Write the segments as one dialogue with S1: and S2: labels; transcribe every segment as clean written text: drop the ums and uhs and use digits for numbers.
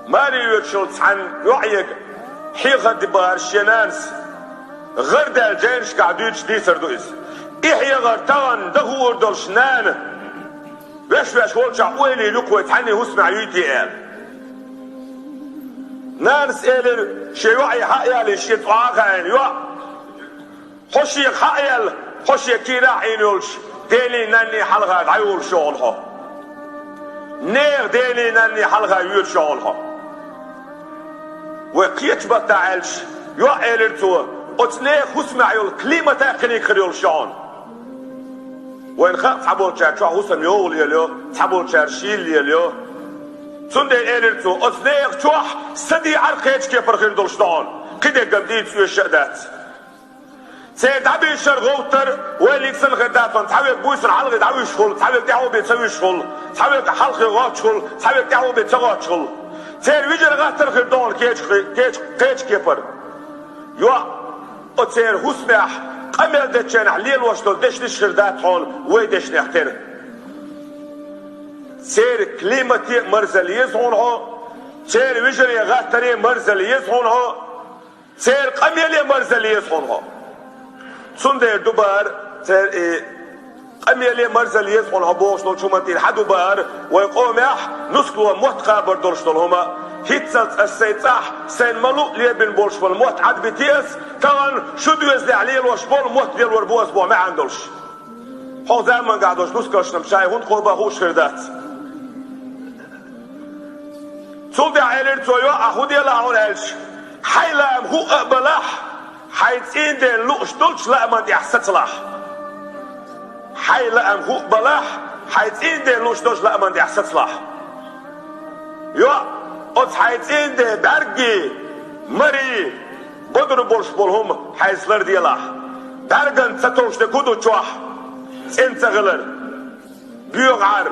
S1: ماري يتشلت عن وعيك حيخة دبار الشنانس غرد الجينش قعدوش دي سردويس إحيا غرطان دهور دول شنان باش هولشع ويلي لقوة عني هسمع يوتي آل نانس إلي شي وعي حقيا لشي طواقعين يوع حشيق حقيا حشيق كيرا عينولش ديني ناني حلقة عيول شغلها نير ديني ناني حلقة يول شغلها وقيت بطاعلش يوع إلرتو أتنيخ هسمع يول كلمة تاقني كريول شغل وين خاف تحبول شار شو هسم يول يلو تحبول شار شيل يلو تندي إلرتو أتنيخ شوح سدي عرقيتش كيف رخين دولشتون كده قمديد في الشهدات سيد عبي شرغوتر ويليك سن غدافن تحاول بويسر حلقة دعوي شغل تحاول تعو بيتسوي شغل تحاول حلقة غات شغل تحاول تعو بيتسوات شغل سيد ويجر غاتر خردون كيتش كيفر يوا أتسير هسمح قمل دتشان حليل واشتول دشنش خردات هون ويدش نحتر سير كلمتي مرزليز هون هو سير ويجري غاتري مرزليز هون هو سير قميلي مرزليز هون هو سندر دوبار سير قميلي مرزليز هون هو بوش نول شومنتين حدو بار ويقوم يح نسكوا متقابر دولشتول هما هيتسات السيطاح سين ملو ليبن بولش بالموت عد بتيس كان شو دوزلي عليه الوش بول موت ديال وربوس بو ما عندوش هو زمان قاعدوش نسكرش نمشاي هون قوبا هوش خردات تولدي عيلر تويو اخو ديال هون هلش حيلام هو اقبلح حيتين دي لوش دولش لا ما دي احسن صلاح حيلام هو اقبلح حيتين دي لوش دولش لا ما دي احسن صلاح يو أت حيتين ده درجي مري بدر بولش بولهم حيسلر دياله درجن ستوش ده كودو تشوح انت غلر بيوغعر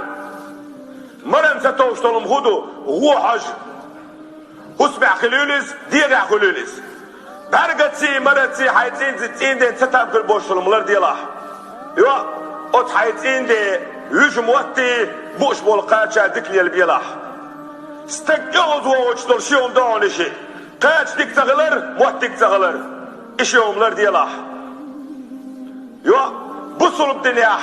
S1: مرن ستوش تلهم هودو هو حج هسمع خلوليس ديغع خلوليس درجة سي مرن سي حيتين زتين ده ستاب كل بولش تلهم لر دياله يو أت حيتين ده يجم وقتي بوش بولقاتشا ديكلي البيلاح استجوز ووجدول شيوم دون شيء قاش ديك تغلر موت ديك تغلر ايش يوملر دياله يو بصوا الدنيا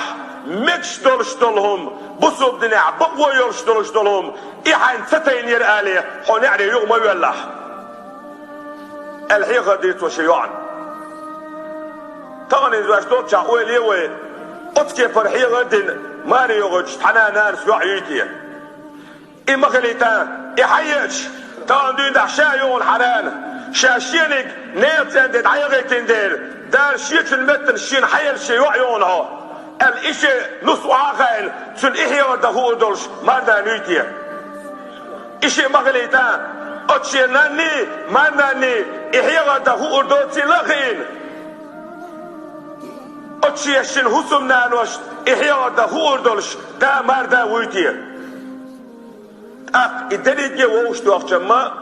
S1: مكش دولشتولهم بصوا الدنيا بقوا يولشتولهم ايحان ستين يرقالي حون يعني يوم يولح الحقيقة ديت وشيوعا طبعا إذا اشتوت شاقوي ليوي اتكي فرحي غدن ماني يغج تحنا نارس يوعيتي إما خليتان إحيش تان دين ده شايون حران شاشينك نيتن دي عيغيتن دير دار شيش المتن شين حيل شي وعيونها الإشي نص وعاقين سن إحيا ودهو دولش ماردا نيتي إشي ما خليتان أتشي ناني ما ناني إحيا ودهو دوتي لغين أتشي شين حسم نانوش إحيا ودهو دولش دا ماردا ويتي الدنيا ووش تو أخشما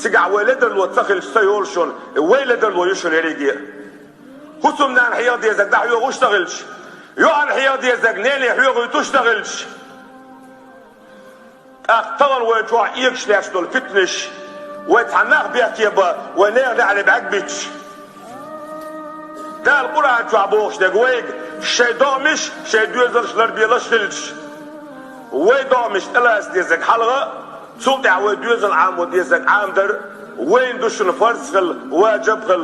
S1: تجع ولدر لو تخل سيولشون ولدر لو يشون يريجي حسم نان حياض يزق ده حيو وشتغلش يو عن حياض يزق نيلي حيو تشتغلش طبعا ويتوع يكش لاشتو الفتنش ويتعناق بيك يبا ونير على بعقبتش ده القرآن تو عبوش ده قويق شي دومش شي دوزرش لربيلاش فلش ويدو مش تلاس ديزك حلقة تولدع وديوز العام وديزك عام در وين دوش الفرس خل واجب خل